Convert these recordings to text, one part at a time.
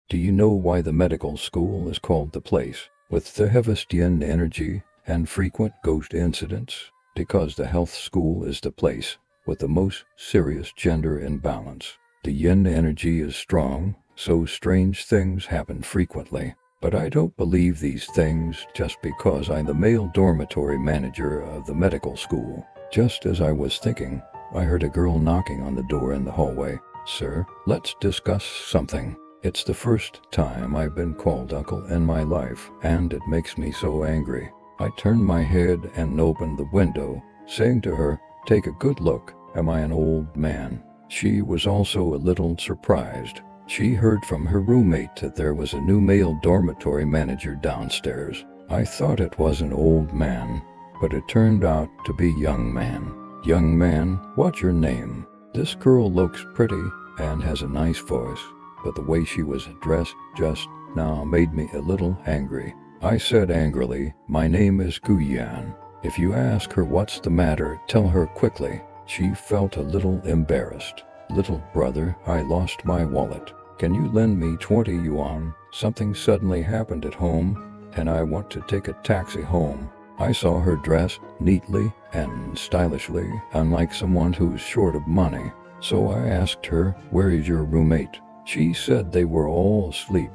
Do you know why the medical school is called the place with the heaviest yin energy and frequent ghost incidents? Because the health school is the place with the most serious gender imbalance. The yin energy is strong, so strange things happen frequently. But I don't believe these things just because I'm the male dormitory manager of the medical school. Just as I was thinking, I heard a girl knocking on the door in the hallway. "Sir, let's discuss something." It's the first time I've been called uncle in my life, and it makes me so angry. I turned my head and opened the window, saying to her, "Take a good look. Am I an old man?" She was also a little surprised. She heard from her roommate that there was a new male dormitory manager downstairs. I thought it was an old man, but it turned out to be young man. "Young man, what's your name?" "This girl looks pretty and has a nice voice, but the way she was dressed just now made me a little angry." I said angrily, "My name is Guyan. If you ask her what's the matter, tell her quickly." She felt a little embarrassed. "Little brother, I lost my wallet. Can you lend me 20 yuan? Something suddenly happened at home, and I want to take a taxi home." I saw her dressed neatly and stylishly, unlike someone who's short of money. So I asked her, "Where is your roommate?" She said they were all asleep.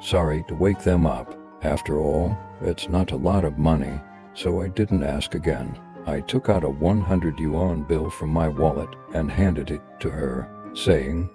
Sorry to wake them up. After all, it's not a lot of money, so I didn't ask again. I took out a 100 yuan bill from my wallet and handed it to her, saying,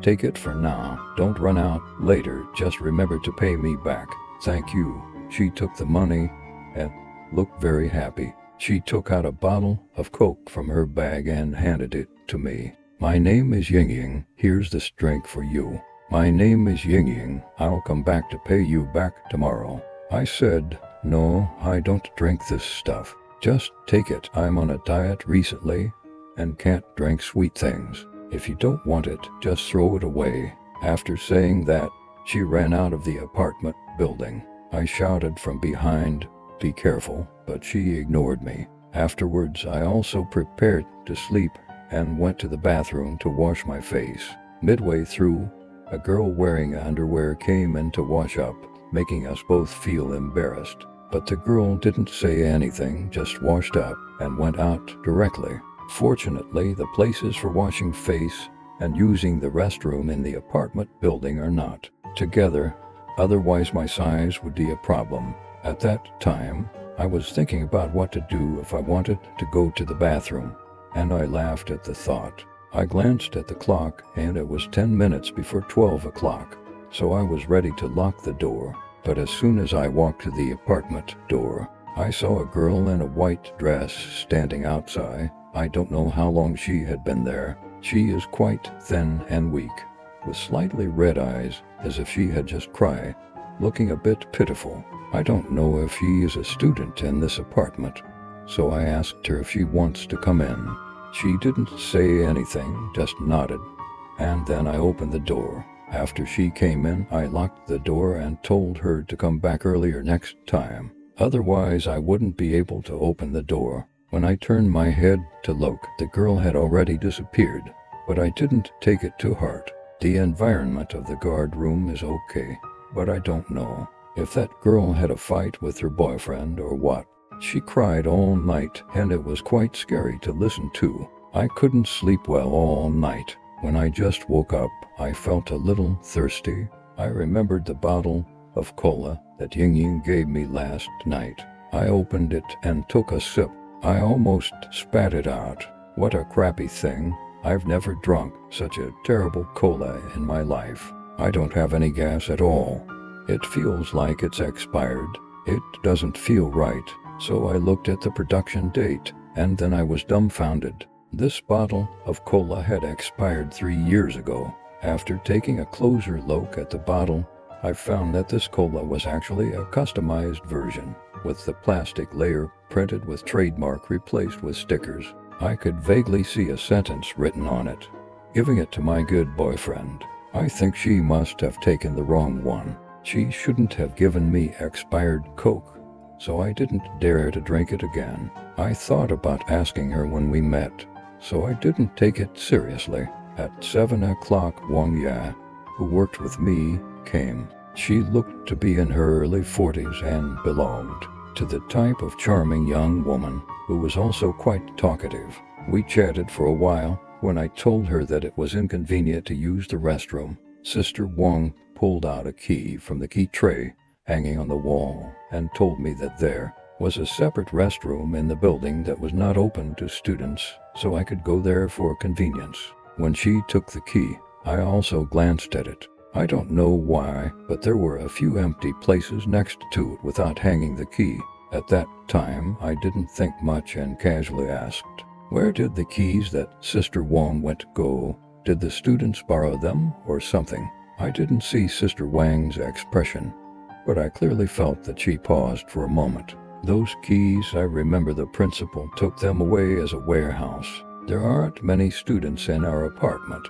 "Take it for now. Don't run out later. Just remember to pay me back." "Thank you." She took the money and looked very happy. She took out a bottle of Coke from her bag and handed it to me. "My name is Ying Ying. Here's this drink for you." "My name is Ying Ying. I'll come back to pay you back tomorrow." I said, "No, I don't drink this stuff. Just take it. I'm on a diet recently and can't drink sweet things. If you don't want it, just throw it away." After saying that, she ran out of the apartment building. I shouted from behind, "Be careful," but she ignored me. Afterwards, I also prepared to sleep and went to the bathroom to wash my face. Midway through, a girl wearing underwear came in to wash up, making us both feel embarrassed. But the girl didn't say anything, just washed up and went out directly. Fortunately, the places for washing face and using the restroom in the apartment building are not together, otherwise my size would be a problem. At that time, I was thinking about what to do if I wanted to go to the bathroom, and I laughed at the thought. I glanced at the clock, and it was 10 minutes before 12 o'clock, so I was ready to lock the door. But as soon as I walked to the apartment door, I saw a girl in a white dress standing outside. I don't know how long she had been there. She is quite thin and weak, with slightly red eyes, as if she had just cried, looking a bit pitiful. I don't know if she is a student in this apartment, so I asked her if she wants to come in. She didn't say anything, just nodded, and then I opened the door. After she came in, I locked the door and told her to come back earlier next time. Otherwise, I wouldn't be able to open the door. When I turned my head to look, the girl had already disappeared, but I didn't take it to heart. The environment of the guard room is okay, but I don't know if that girl had a fight with her boyfriend or what. She cried all night, and it was quite scary to listen to. I couldn't sleep well all night. When I just woke up, I felt a little thirsty. I remembered the bottle of cola that Ying Ying gave me last night. I opened it and took a sip. I almost spat it out. What a crappy thing. I've never drunk such a terrible cola in my life. I don't have any gas at all. It feels like it's expired. It doesn't feel right. So I looked at the production date, and then I was dumbfounded. This bottle of cola had expired 3 years ago. After taking a closer look at the bottle, I found that this cola was actually a customized version, with the plastic layer printed with trademark replaced with stickers. I could vaguely see a sentence written on it. "Giving it to my good boyfriend." I think she must have taken the wrong one. She shouldn't have given me expired Coke, so I didn't dare to drink it again. I thought about asking her when we met, so I didn't take it seriously. At 7 o'clock, Wang Ya, who worked with me, came. She looked to be in her early 40s and belonged to the type of charming young woman who was also quite talkative. We chatted for a while. When I told her that it was inconvenient to use the restroom, Sister Wong pulled out a key from the key tray hanging on the wall and told me that there was a separate restroom in the building that was not open to students, so I could go there for convenience. When she took the key, I also glanced at it. I don't know why, but there were a few empty places next to it without hanging the key. At that time, I didn't think much and casually asked, "Where did the keys that Sister Wang went go? Did the students borrow them or something?" I didn't see Sister Wang's expression, but I clearly felt that she paused for a moment. "Those keys, I remember the principal took them away as a warehouse. There aren't many students in our apartment,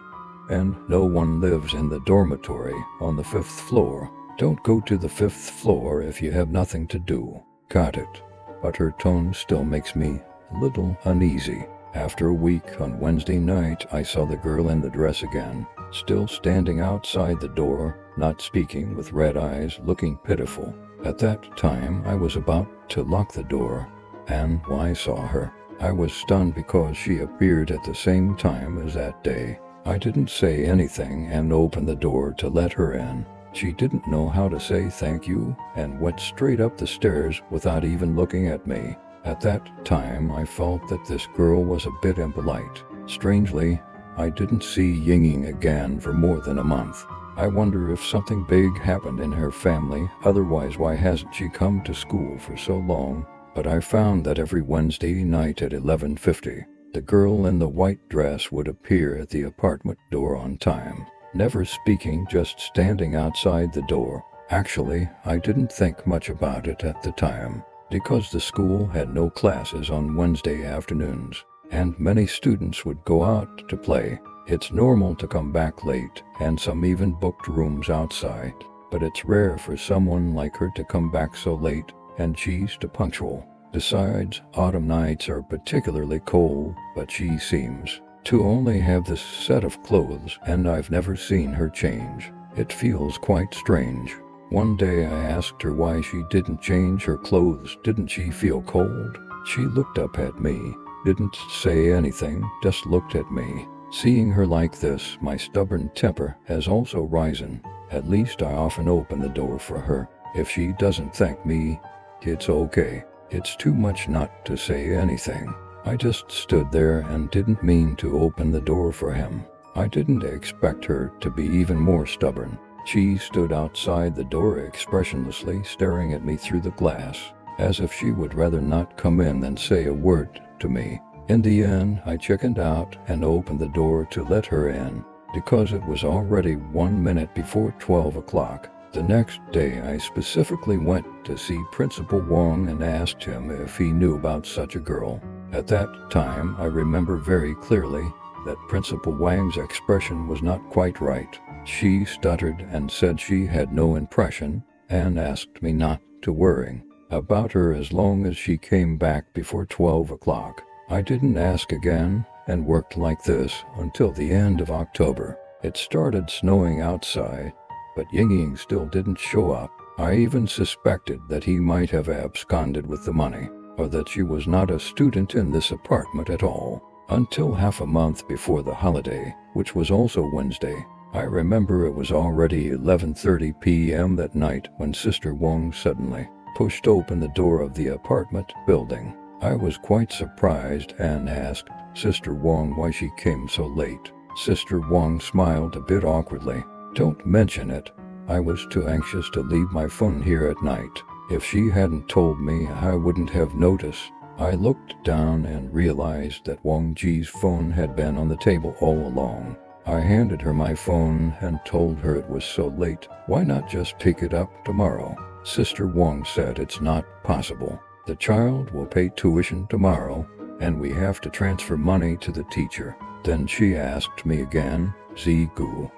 and no one lives in the dormitory on the 5th floor. Don't go to the 5th floor if you have nothing to do." Got it. But her tone still makes me a little uneasy. After a week, on Wednesday night, I saw the girl in the dress again, still standing outside the door, not speaking, with red eyes, looking pitiful. At that time, I was about to lock the door, and when I saw her, I was stunned because she appeared at the same time as that day. I didn't say anything and opened the door to let her in. She didn't know how to say thank you and went straight up the stairs without even looking at me. At that time, I felt that this girl was a bit impolite. Strangely, I didn't see Yinging again for more than a month. I wonder if something big happened in her family, otherwise why hasn't she come to school for so long? But I found that every Wednesday night at 11:50, the girl in the white dress would appear at the apartment door on time, never speaking, just standing outside the door. Actually, I didn't think much about it at the time, because the school had no classes on Wednesday afternoons, and many students would go out to play. It's normal to come back late, and some even booked rooms outside, but it's rare for someone like her to come back so late, and she's too punctual. Besides, autumn nights are particularly cold, but she seems to only have this set of clothes, and I've never seen her change. It feels quite strange. One day I asked her why she didn't change her clothes. Didn't she feel cold? She looked up at me, didn't say anything, just looked at me. Seeing her like this, my stubborn temper has also risen. At least I often open the door for her. If she doesn't thank me, it's okay. It's too much not to say anything. I just stood there and didn't mean to open the door for him. I didn't expect her to be even more stubborn. She stood outside the door expressionlessly, staring at me through the glass, as if she would rather not come in than say a word to me. In the end, I chickened out and opened the door to let her in, because it was already 1 minute before 12 o'clock. The next day, I specifically went to see Principal Wong and asked him if he knew about such a girl. At that time, I remember very clearly that Principal Wang's expression was not quite right. She stuttered and said she had no impression, and asked me not to worry about her as long as she came back before 12 o'clock. I didn't ask again, and worked like this until the end of October. It started snowing outside, but Yingying still didn't show up. I even suspected that he might have absconded with the money, or that she was not a student in this apartment at all, until half a month before the holiday, which was also Wednesday. I remember it was already 11:30 p.m. that night when Sister Wong suddenly pushed open the door of the apartment building. I was quite surprised and asked Sister Wong why she came so late. Sister Wong smiled a bit awkwardly. "Don't mention it. I was too anxious to leave my phone here at night. If she hadn't told me, I wouldn't have noticed." I looked down and realized that Wang Ji's phone had been on the table all along. I handed her my phone and told her it was so late. Why not just pick it up tomorrow? Sister Wang said it's not possible. The child will pay tuition tomorrow, and we have to transfer money to the teacher. Then she asked me again, "Zigu,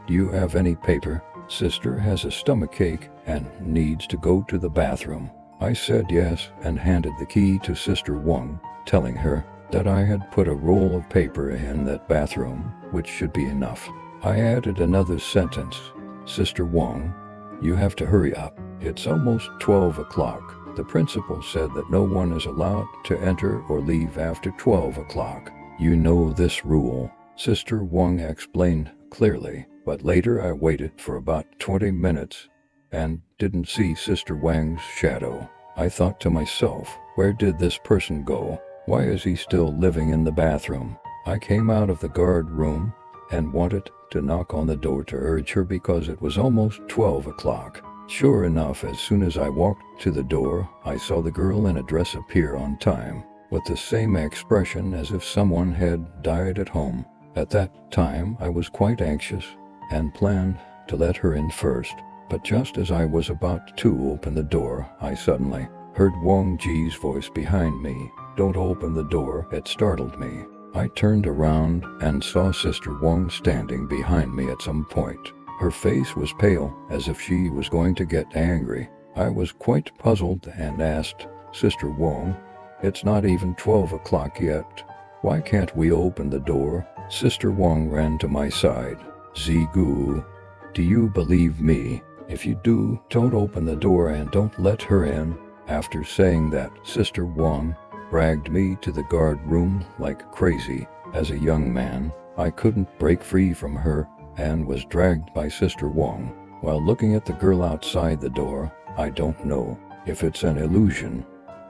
do you have any paper? Sister has a stomachache and needs to go to the bathroom." I said yes and handed the key to Sister Wang, telling her that I had put a roll of paper in that bathroom, which should be enough. I added another sentence. "Sister Wong, you have to hurry up. It's almost 12 o'clock. The principal said that no one is allowed to enter or leave after 12 o'clock. You know this rule," Sister Wong explained clearly, but later I waited for about 20 minutes and didn't see Sister Wang's shadow. I thought to myself, where did this person go? Why is he still living in the bathroom? I came out of the guard room and wanted to knock on the door to urge her because it was almost 12 o'clock. Sure enough, as soon as I walked to the door, I saw the girl in a dress appear on time, with the same expression as if someone had died at home. At that time, I was quite anxious and planned to let her in first. But just as I was about to open the door, I suddenly heard Wang Ji's voice behind me. "Don't open the door," it startled me. I turned around and saw Sister Wang standing behind me at some point. Her face was pale, as if she was going to get angry. I was quite puzzled and asked, "Sister Wang, it's not even 12 o'clock yet. Why can't we open the door?" Sister Wang ran to my side. "Zigu, do you believe me? If you do, don't open the door and don't let her in." After saying that, Sister Wang dragged me to the guard room like crazy. As a young man, I couldn't break free from her and was dragged by Sister Wang. While looking at the girl outside the door, I don't know if it's an illusion,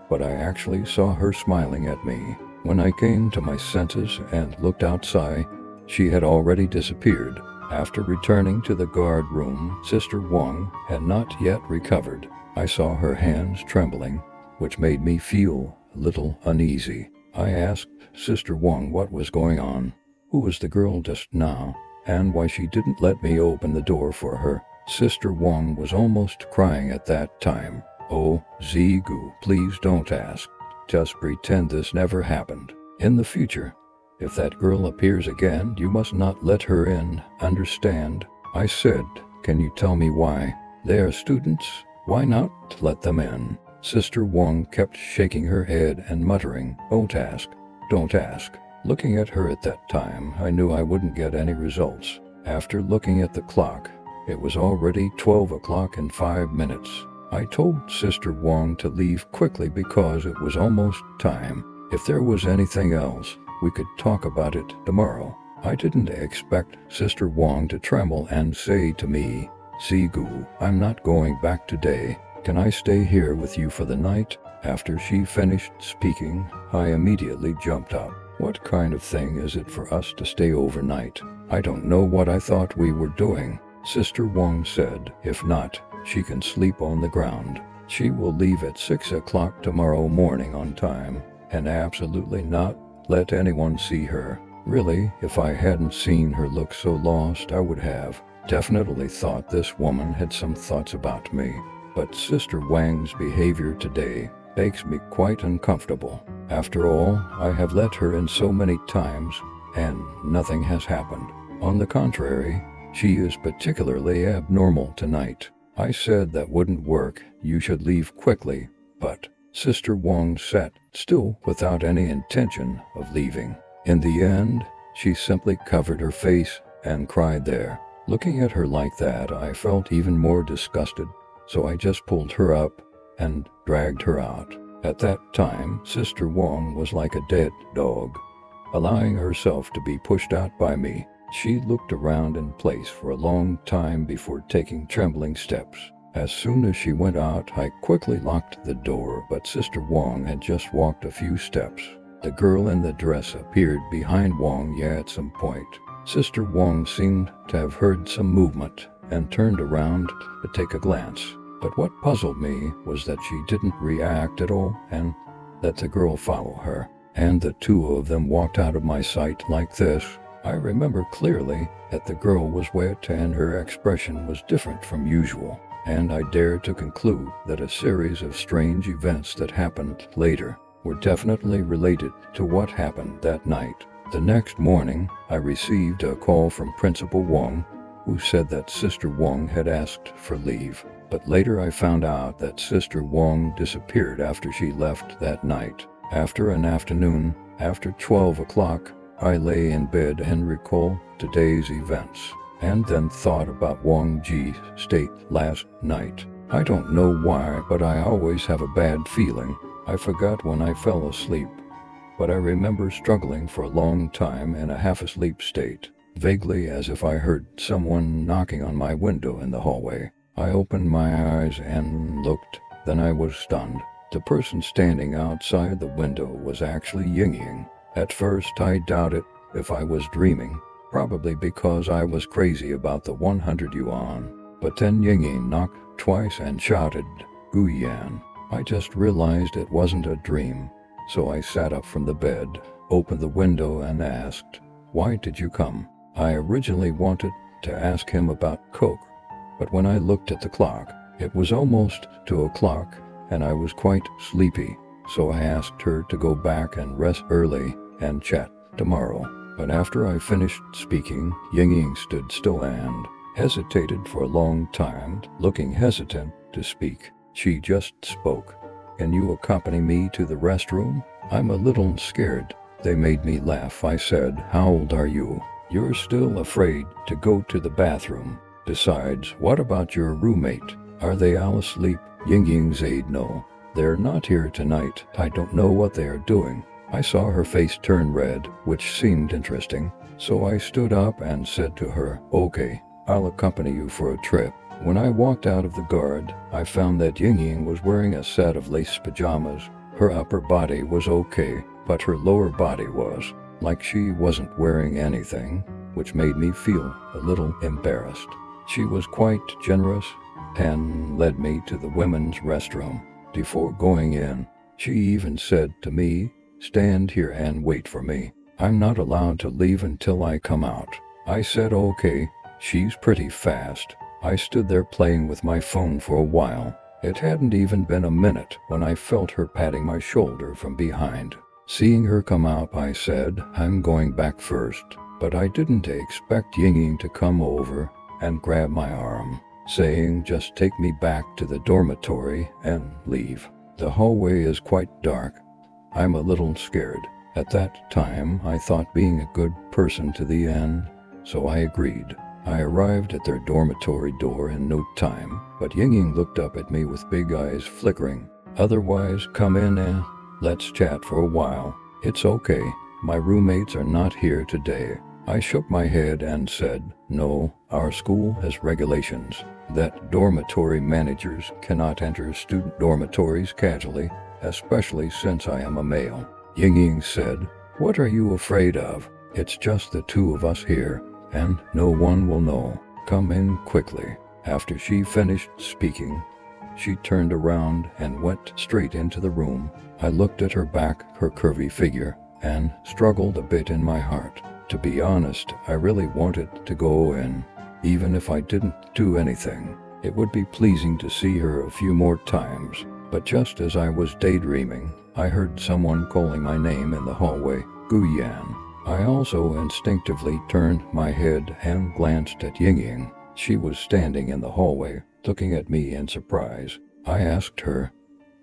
but I actually saw her smiling at me. When I came to my senses and looked outside, she had already disappeared. After returning to the guard room, Sister Wang had not yet recovered. I saw her hands trembling, which made me feel a little uneasy. I asked Sister Wang what was going on, who was the girl just now, and why she didn't let me open the door for her. Sister Wang was almost crying at that time. "Oh, Zigu, please don't ask. Just pretend this never happened. In the future, if that girl appears again, you must not let her in, understand?" I said, "Can you tell me why? They are students. Why not let them in?" Sister Wang kept shaking her head and muttering, "Don't ask, don't ask." Looking at her at that time, I knew I wouldn't get any results. After looking at the clock, it was already 12 o'clock and 5 minutes. I told Sister Wang to leave quickly because it was almost time. If there was anything else, we could talk about it tomorrow. I didn't expect Sister Wang to tremble and say to me, "Zigu, I'm not going back today. Can I stay here with you for the night?" After she finished speaking, I immediately jumped up. What kind of thing is it for us to stay overnight? I don't know what I thought we were doing. Sister Wang said, if not, she can sleep on the ground. She will leave at 6 o'clock tomorrow morning on time, and absolutely not let anyone see her. Really, if I hadn't seen her look so lost, I would have definitely thought this woman had some thoughts about me. But Sister Wang's behavior today makes me quite uncomfortable. After all, I have let her in so many times, and nothing has happened. On the contrary, she is particularly abnormal tonight. I said that wouldn't work, you should leave quickly, but Sister Wang sat still without any intention of leaving. In the end, she simply covered her face and cried there. Looking at her like that, I felt even more disgusted, so I just pulled her up and dragged her out. At that time, Sister Wang was like a dead dog, allowing herself to be pushed out by me. She looked around in place for a long time before taking trembling steps. As soon as she went out, I quickly locked the door, but Sister Wang had just walked a few steps. The girl in the dress appeared behind Wang Yi at some point. Sister Wang seemed to have heard some movement and turned around to take a glance. But what puzzled me was that she didn't react at all and let the girl follow her. And the two of them walked out of my sight like this. I remember clearly that the girl was wet and her expression was different from usual, and I dare to conclude that a series of strange events that happened later were definitely related to what happened that night. The next morning, I received a call from Principal Wang, who said that Sister Wang had asked for leave. But later I found out that Sister Wang disappeared after she left that night. After an afternoon, after 12 o'clock, I lay in bed and recalled today's events. and then thought about Wang Ji's state last night. I don't know why, but I always have a bad feeling. I forgot when I fell asleep, but I remember struggling for a long time in a half-asleep state, vaguely as if I heard someone knocking on my window in the hallway. I opened my eyes and looked, then I was stunned. The person standing outside the window was actually Ying. At first I doubted if I was dreaming, probably because I was crazy about the 100 yuan. But then Ying knocked twice and shouted, "Gu Yan." I just realized it wasn't a dream, so I sat up from the bed, opened the window and asked, "Why did you come?" I originally wanted to ask him about Coke, but when I looked at the clock, it was almost 2 o'clock and I was quite sleepy, so I asked her to go back and rest early and chat tomorrow. But after I finished speaking, Ying stood still and hesitated for a long time, looking hesitant to speak. She just spoke. "Can you accompany me to the restroom? I'm a little scared." They made me laugh. I said, "How old are you? You're still afraid to go to the bathroom. Besides, what about your roommate? Are they all asleep?" Ying said, "No, they're not here tonight. I don't know what they are doing." I saw her face turn red, which seemed interesting, so I stood up and said to her, "Okay, I'll accompany you for a trip." When I walked out of the guard, I found that Ying was wearing a set of lace pajamas. Her upper body was okay, but her lower body was like she wasn't wearing anything, which made me feel a little embarrassed. She was quite generous and led me to the women's restroom. Before going in, she even said to me, "Stand here and wait for me. I'm not allowed to leave until I come out." I said, "Okay." She's pretty fast. I stood there playing with my phone for a while. It hadn't even been a minute when I felt her patting my shoulder from behind. Seeing her come out, I said, "I'm going back first." But I didn't expect Ying to come over and grab my arm, saying, "Just take me back to the dormitory and leave. The hallway is quite dark." I'm a little scared. At that time, I thought being a good person to the end, so I agreed. I arrived at their dormitory door in no time, but Ying looked up at me with big eyes flickering. "Otherwise, come in and let's chat for a while." "It's okay. My roommates are not here today." I shook my head and said, "No, our school has regulations that dormitory managers cannot enter student dormitories casually, especially since I am a male." Ying said, "What are you afraid of? It's just the two of us here, and no one will know. Come in quickly." After she finished speaking, she turned around and went straight into the room. I looked at her back, her curvy figure, and struggled a bit in my heart. To be honest, I really wanted to go in, even if I didn't do anything. It would be pleasing to see her a few more times. But just as I was daydreaming, I heard someone calling my name in the hallway, "Gu Yan." I also instinctively turned my head and glanced at Ying. She was standing in the hallway, looking at me in surprise. I asked her,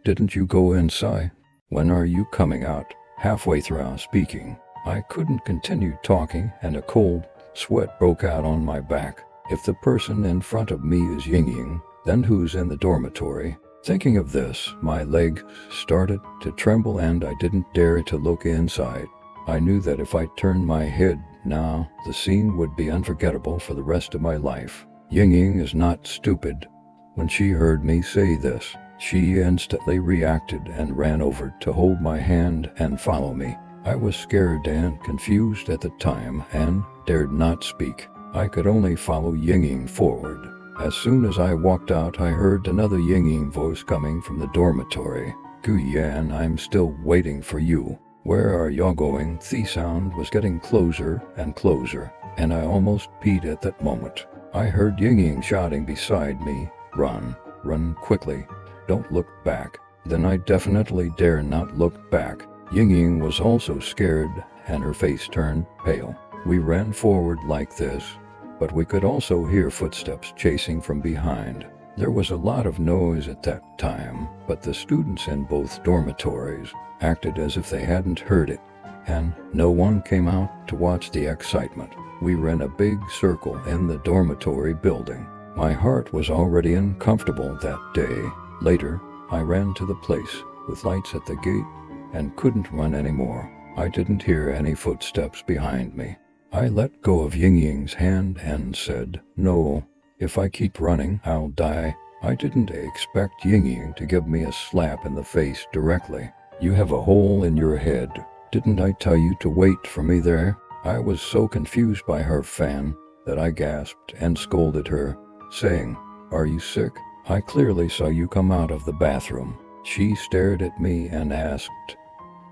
"Didn't you go inside? When are you coming out?" Halfway through speaking, I couldn't continue talking and a cold sweat broke out on my back. If the person in front of me is Ying, then who's in the dormitory? Thinking of this, my legs started to tremble and I didn't dare to look inside. I knew that if I turned my head now, the scene would be unforgettable for the rest of my life. Ying is not stupid. When she heard me say this, she instantly reacted and ran over to hold my hand and follow me. I was scared and confused at the time and dared not speak. I could only follow Ying forward. As soon as I walked out, I heard another Ying voice coming from the dormitory. "Gu Yan, I'm still waiting for you. Where are y'all going?" The sound was getting closer and closer, and I almost peed at that moment. I heard Ying shouting beside me, "Run, run quickly. Don't look back." Then I definitely dare not look back. Ying was also scared and her face turned pale. We ran forward like this, but we could also hear footsteps chasing from behind. There was a lot of noise at that time, but the students in both dormitories acted as if they hadn't heard it. and no one came out to watch the excitement. We were in a big circle in the dormitory building. My heart was already uncomfortable that day. Later, I ran to the place with lights at the gate and couldn't run anymore. I didn't hear any footsteps behind me. I let go of Ying-Ying's hand and said, "No, if I keep running, I'll die." I didn't expect Ying-Ying to give me a slap in the face directly. "You have a hole in your head. Didn't I tell you to wait for me there?" I was so confused by her fan that I gasped and scolded her, saying, "Are you sick? I clearly saw you come out of the bathroom." She stared at me and asked,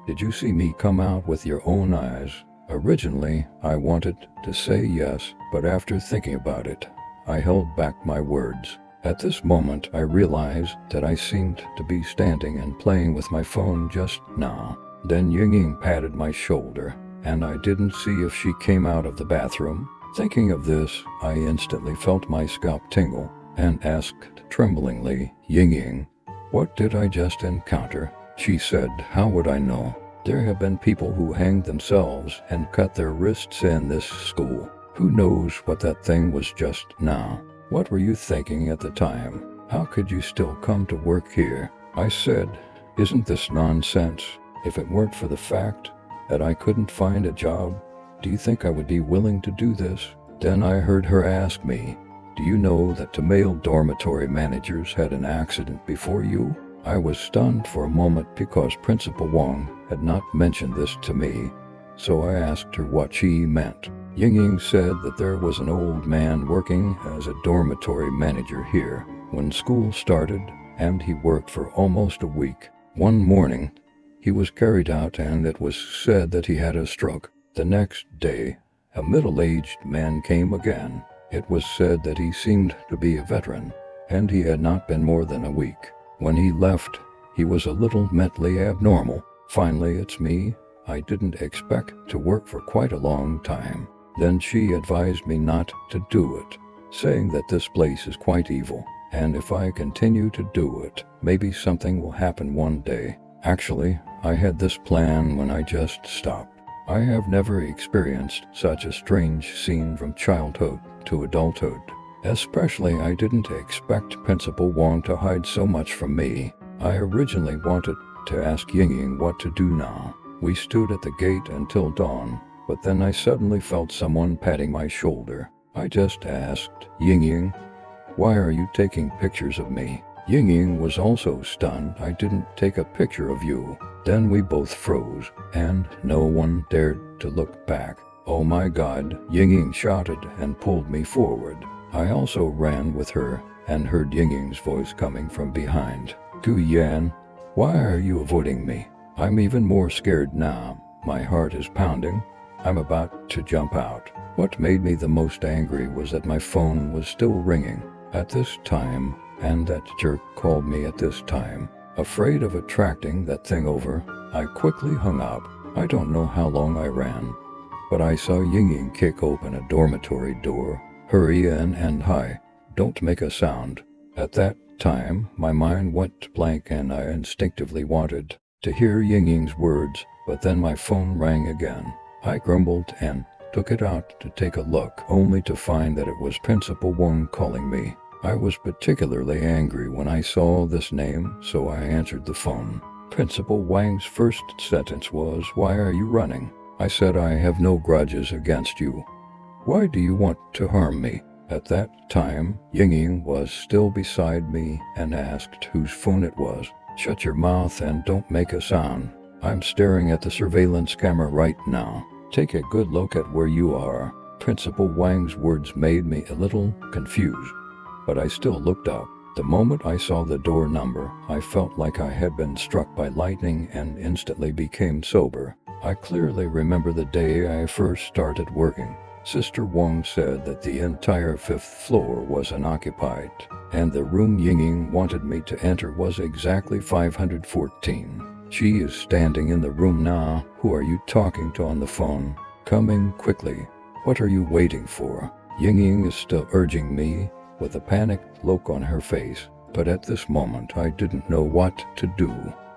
"Did you see me come out with your own eyes?" Originally, I wanted to say yes, but after thinking about it, I held back my words. At this moment, I realized that I seemed to be standing and playing with my phone just now. Then Ying-Ying patted my shoulder, and I didn't see if she came out of the bathroom. Thinking of this, I instantly felt my scalp tingle and asked tremblingly, "Ying-Ying, what did I just encounter?" She said, "How would I know? There have been people who hanged themselves and cut their wrists in this school. Who knows what that thing was just now? What were you thinking at the time? How could you still come to work here?" I said, "Isn't this nonsense? If it weren't for the fact that I couldn't find a job, do you think I would be willing to do this?" Then I heard her ask me, "Do you know that the male dormitory managers had an accident before you?" I was stunned for a moment because Principal Wong had not mentioned this to me, so I asked her what she meant. Ying-Ying said that there was an old man working as a dormitory manager here when school started, and he worked for almost a week. One morning, he was carried out and it was said that he had a stroke. The next day, a middle-aged man came again. It was said that he seemed to be a veteran, and he had not been more than a week. When he left, he was a little mentally abnormal. Finally, it's me. I didn't expect to work for quite a long time. Then she advised me not to do it, saying that this place is quite evil, and if I continue to do it, maybe something will happen one day. Actually, I had this plan when I just stopped. I have never experienced such a strange scene from childhood to adulthood. Especially, I didn't expect Principal Wong to hide so much from me. I originally wanted to ask Ying-Ying what to do now. We stood at the gate until dawn, but then I suddenly felt someone patting my shoulder. I just asked, "Ying-Ying, why are you taking pictures of me?" Ying-Ying was also stunned. "I didn't take a picture of you." Then we both froze, and no one dared to look back. "Oh my God," Ying-Ying shouted and pulled me forward. I also ran with her and heard Ying-Ying's voice coming from behind. "Gu Yan, why are you avoiding me?" I'm even more scared now. My heart is pounding. I'm about to jump out. What made me the most angry was that my phone was still ringing at this time, and that jerk called me at this time. Afraid of attracting that thing over, I quickly hung up. I don't know how long I ran, but I saw Ying-Ying kick open a dormitory door. "Hurry in and hi, don't make a sound." At that time, my mind went blank and I instinctively wanted to hear Ying-Ying's words, but then my phone rang again. I grumbled and took it out to take a look, only to find that it was Principal Wong calling me. I was particularly angry when I saw this name, so I answered the phone. Principal Wang's first sentence was, "Why are you running?" I said, "I have no grudges against you. Why do you want to harm me?" At that time, Ying-Ying was still beside me and asked whose phone it was. "Shut your mouth and don't make a sound. I'm staring at the surveillance camera right now. Take a good look at where you are." Principal Wang's words made me a little confused, but I still looked up. The moment I saw the door number, I felt like I had been struck by lightning and instantly became sober. I clearly remember the day I first started working. Sister Wong said that the entire 5th floor was unoccupied, and the room Ying-Ying wanted me to enter was exactly 514. She is standing in the room now. Who are you talking to on the phone? Come in quickly. What are you waiting for? Ying-Ying is still urging me, with a panicked look on her face, but at this moment I didn't know what to do.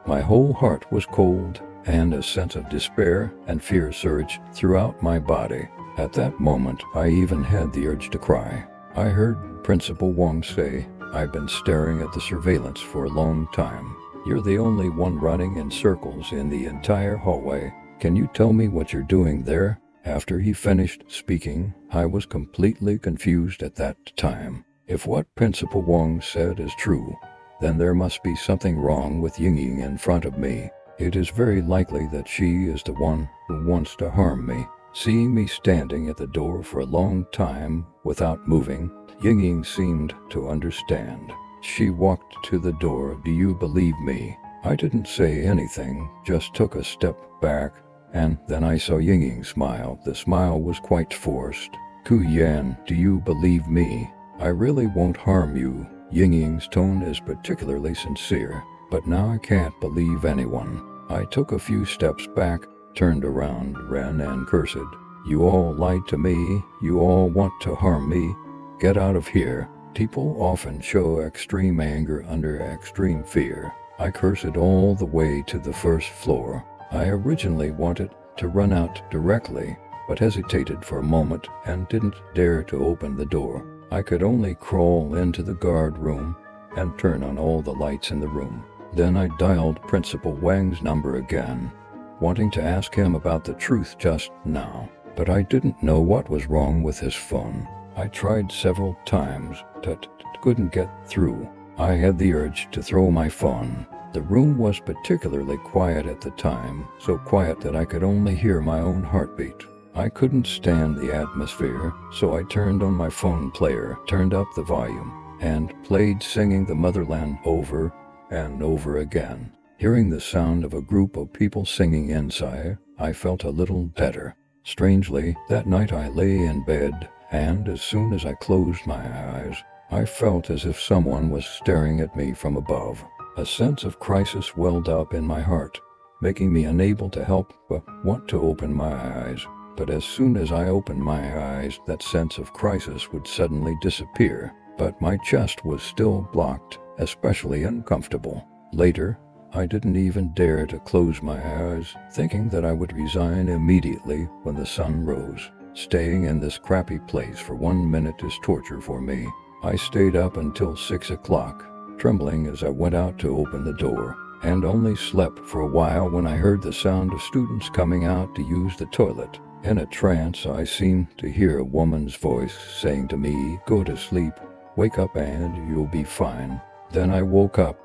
My whole heart was cold, and a sense of despair and fear surged throughout my body. At that moment, I even had the urge to cry. I heard Principal Wong say, "I've been staring at the surveillance for a long time. You're the only one running in circles in the entire hallway. Can you tell me what you're doing there?" After he finished speaking, I was completely confused at that time. If what Principal Wong said is true, then there must be something wrong with Ying in front of me. It is very likely that she is the one who wants to harm me. Seeing me standing at the door for a long time without moving, Ying seemed to understand. She walked to the door. "Do you believe me?" I didn't say anything, just took a step back, and then I saw Ying smile. The smile was quite forced. "Ku Yan, do you believe me? I really won't harm you." Ying's tone is particularly sincere, but now I can't believe anyone. I took a few steps back, turned around, ran and cursed. "You all lied to me. You all want to harm me. Get out of here." People often show extreme anger under extreme fear. I cursed all the way to the first floor. I originally wanted to run out directly, but hesitated for a moment and didn't dare to open the door. I could only crawl into the guard room and turn on all the lights in the room. Then I dialed Principal Wang's number again, wanting to ask him about the truth just now, but I didn't know what was wrong with his phone. I tried several times, but couldn't get through. I had the urge to throw my phone. The room was particularly quiet at the time, so quiet that I could only hear my own heartbeat. I couldn't stand the atmosphere, so I turned on my phone player, turned up the volume, and played Singing the Motherland over and over again. Hearing the sound of a group of people singing inside, I felt a little better. Strangely, that night I lay in bed, and as soon as I closed my eyes, I felt as if someone was staring at me from above. A sense of crisis welled up in my heart, making me unable to help but want to open my eyes. But as soon as I opened my eyes, that sense of crisis would suddenly disappear. But my chest was still blocked, especially uncomfortable. Later, I didn't even dare to close my eyes, thinking that I would resign immediately when the sun rose. Staying in this crappy place for 1 minute is torture for me. I stayed up until 6 o'clock, trembling as I went out to open the door, and only slept for a while when I heard the sound of students coming out to use the toilet. In a trance, I seemed to hear a woman's voice saying to me, "Go to sleep, wake up and you'll be fine." Then I woke up,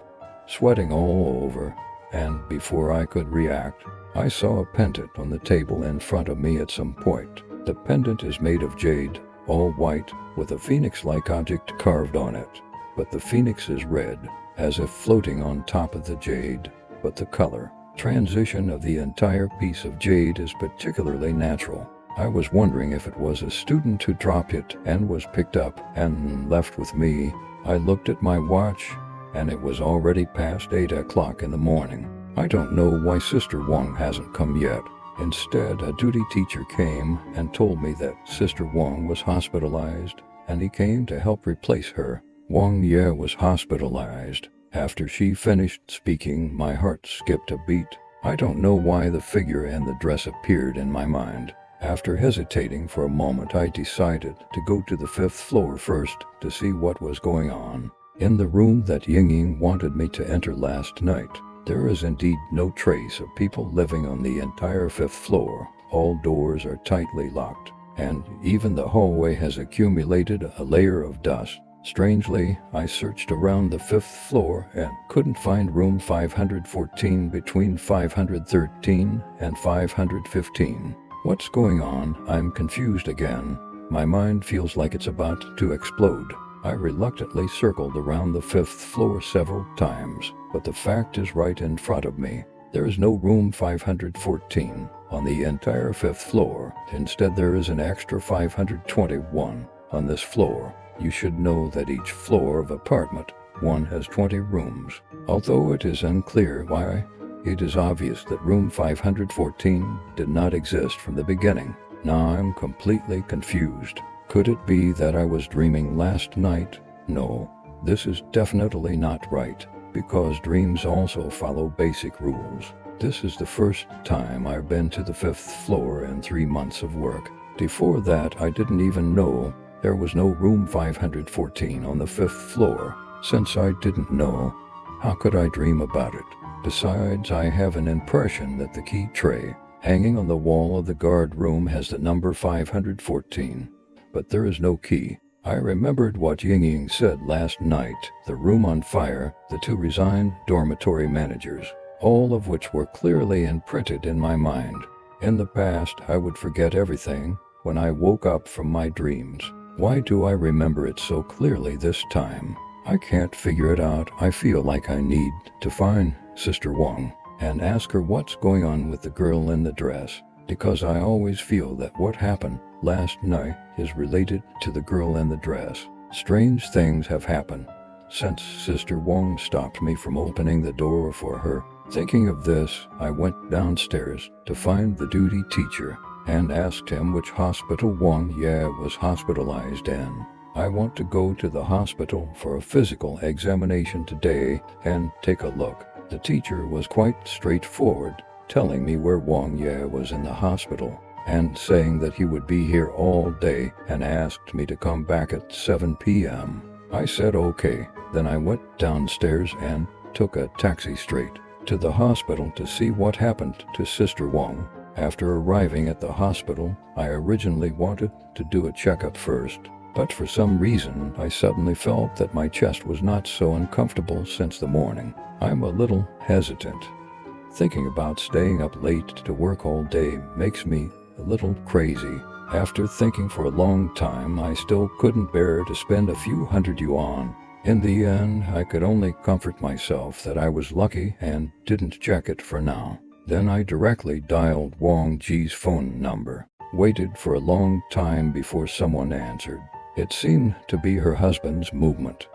sweating all over, and before I could react, I saw a pendant on the table in front of me at some point. The pendant is made of jade, all white, with a phoenix-like object carved on it. But the phoenix is red, as if floating on top of the jade, but the color transition of the entire piece of jade is particularly natural. I was wondering if it was a student who dropped it and was picked up and left with me. I looked at my watch, and it was already past 8 o'clock in the morning. I don't know why Sister Wong hasn't come yet. Instead, a duty teacher came and told me that Sister Wong was hospitalized, and he came to help replace her. Wang Ye was hospitalized. After she finished speaking, my heart skipped a beat. I don't know why the figure and the dress appeared in my mind. After hesitating for a moment, I decided to go to the 5th floor first to see what was going on. In the room that Ying wanted me to enter last night, there is indeed no trace of people living on the entire 5th floor. All doors are tightly locked, and even the hallway has accumulated a layer of dust. Strangely, I searched around the 5th floor and couldn't find room 514 between 513 and 515. What's going on? I'm confused again. My mind feels like it's about to explode. I reluctantly circled around the 5th floor several times, but the fact is right in front of me. There is no room 514 on the entire 5th floor. Instead, there is an extra 521 on this floor. You should know that each floor of apartment 1 has 20 rooms. Although it is unclear why, it is obvious that room 514 did not exist from the beginning. Now I'm completely confused. Could it be that I was dreaming last night? No, this is definitely not right, because dreams also follow basic rules. This is the first time I've been to the 5th floor in 3 months of work. Before that, I didn't even know there was no room 514 on the 5th floor. Since I didn't know, how could I dream about it? Besides, I have an impression that the key tray hanging on the wall of the guard room has the number 514. But there is no key. I remembered what Ying Ying said last night, the room on fire, the 2 resigned dormitory managers, all of which were clearly imprinted in my mind. In the past, I would forget everything when I woke up from my dreams. Why do I remember it so clearly this time? I can't figure it out. I feel like I need to find Sister Wang and ask her what's going on with the girl in the dress, because I always feel that what happened last night is related to the girl in the dress. Strange things have happened since Sister Wang stopped me from opening the door for her. Thinking of this, I went downstairs to find the duty teacher and asked him which hospital Wang Ye was hospitalized in. I want to go to the hospital for a physical examination today and take a look. The teacher was quite straightforward, telling me where Wang Ye was in the hospital and saying that he would be here all day, and asked me to come back at 7 p.m. I said okay. Then I went downstairs and took a taxi straight to the hospital to see what happened to Sister Wang. After arriving at the hospital, I originally wanted to do a checkup first, but for some reason I suddenly felt that my chest was not so uncomfortable since the morning. I'm a little hesitant. Thinking about staying up late to work all day makes me a little crazy. After thinking for a long time, I still couldn't bear to spend a few hundred yuan. In the end, I could only comfort myself that I was lucky and didn't check it for now. Then I directly dialed Wang Ji's phone number, waited for a long time before someone answered. It seemed to be her husband's movement,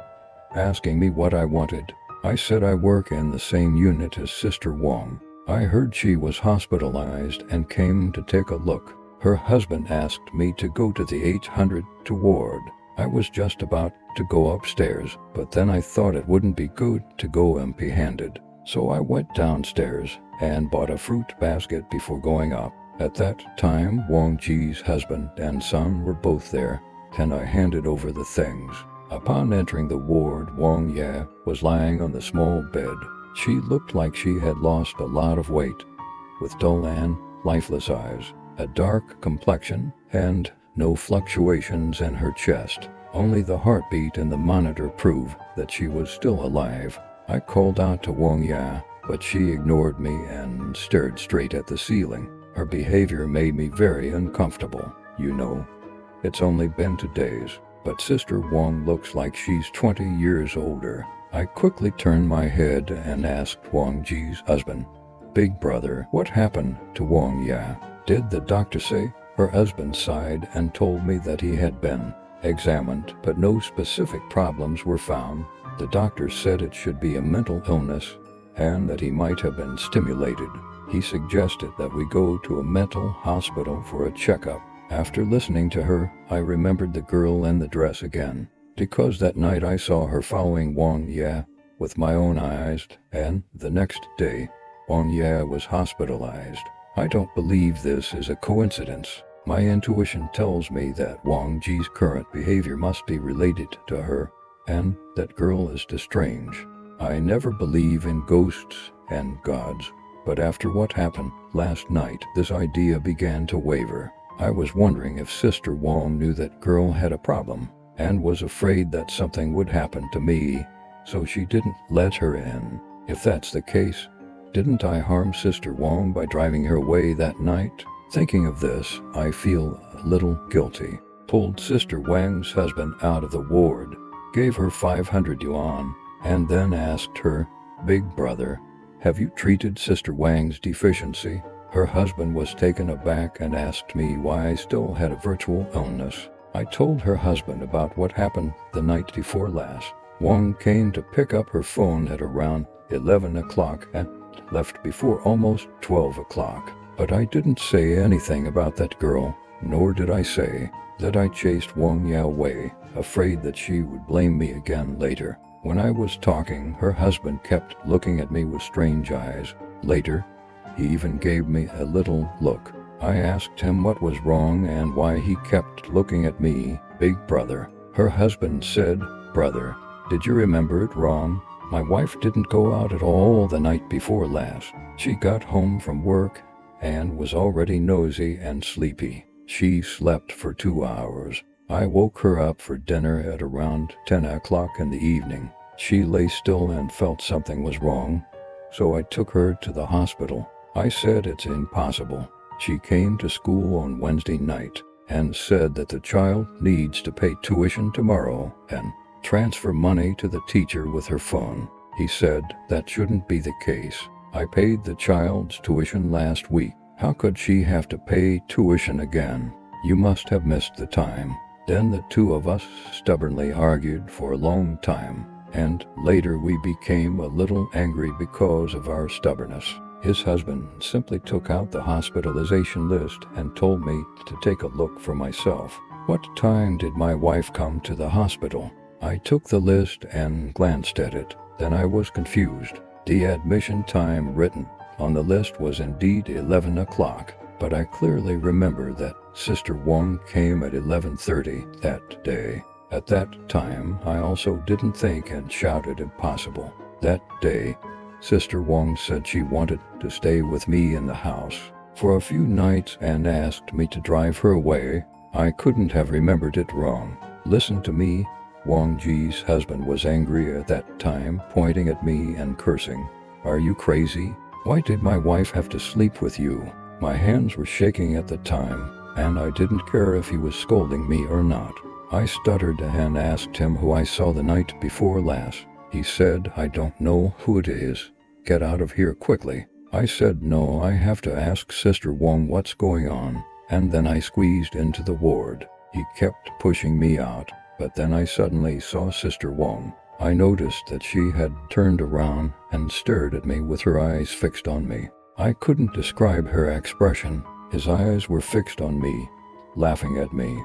asking me what I wanted. I said I work in the same unit as Sister Wang. I heard she was hospitalized and came to take a look. Her husband asked me to go to the 800 ward. I was just about to go upstairs, but then I thought it wouldn't be good to go empty-handed. So I went downstairs and bought a fruit basket before going up. At that time, Wang Ji's husband and son were both there, and I handed over the things. Upon entering the ward, Wang Ye was lying on the small bed. She looked like she had lost a lot of weight, with dull and lifeless eyes, a dark complexion, and no fluctuations in her chest. Only the heartbeat in the monitor proved that she was still alive. I called out to Wang Ye, but she ignored me and stared straight at the ceiling. Her behavior made me very uncomfortable. You know, it's only been 2 days, but Sister Wang looks like she's 20 years older. I quickly turned my head and asked Wang Ji's husband, "Big brother, what happened to Wang Ye? Did the doctor say?" Her husband sighed and told me that he had been examined, but no specific problems were found. The doctor said it should be a mental illness and that he might have been stimulated. He suggested that we go to a mental hospital for a checkup. After listening to her, I remembered the girl in the dress again, because that night I saw her following Wang Ye with my own eyes, and the next day, Wang Ye was hospitalized. I don't believe this is a coincidence. My intuition tells me that Wang Ji's current behavior must be related to her, and that girl is strange. I never believe in ghosts and gods, but after what happened last night, this idea began to waver. I was wondering if Sister Wang knew that girl had a problem and was afraid that something would happen to me, so she didn't let her in. If that's the case, didn't I harm Sister Wang by driving her away that night? Thinking of this, I feel a little guilty. Pulled Sister Wang's husband out of the ward, gave her 500 yuan, and then asked her, "Big brother, have you treated Sister Wang's deficiency?" Her husband was taken aback and asked me why I still had a virtual illness. I told her husband about what happened the night before last. Wang came to pick up her phone at around 11 o'clock and left before almost 12 o'clock. But I didn't say anything about that girl, nor did I say that I chased Wang Ye away, afraid that she would blame me again later. When I was talking, her husband kept looking at me with strange eyes. Later, He even gave me a little look. I asked him what was wrong and why he kept looking at me. Big brother. Her husband said, "Brother, did you remember it wrong? My wife didn't go out at all the night before last. She got home from work and was already nosy and sleepy. She slept for 2 hours. I woke her up for dinner at around 10 o'clock in the evening. She lay still and felt something was wrong, so I took her to the hospital. I said it's impossible. She came to school on Wednesday night and said that the child needs to pay tuition tomorrow and transfer money to the teacher with her phone. He said that shouldn't be the case. I paid the child's tuition last week. How could she have to pay tuition again? You must have missed the time." Then the two of us stubbornly argued for a long time, and later we became a little angry because of our stubbornness. His husband simply took out the hospitalization list and told me to take a look for myself. What time did my wife come to the hospital? I took the list and glanced at it. Then I was confused. The admission time written on the list was indeed 11 o'clock, but I clearly remember that Sister Wong came at 11:30 that day. At that time, I also didn't think and shouted impossible. That day, Sister Wong said she wanted to stay with me in the house for a few nights and asked me to drive her away. I couldn't have remembered it wrong. Listen to me. Wong Ji's husband was angry at that time, pointing at me and cursing. "Are you crazy? Why did my wife have to sleep with you?" My hands were shaking at the time, and I didn't care if he was scolding me or not. I stuttered and asked him who I saw the night before last. He said, "I don't know who it is. Get out of here quickly." I said, "No, I have to ask Sister Wong what's going on." And then I squeezed into the ward. He kept pushing me out, but then I suddenly saw Sister Wong. I noticed that she had turned around and stared at me with her eyes fixed on me. I couldn't describe her expression. His eyes were fixed on me, laughing at me.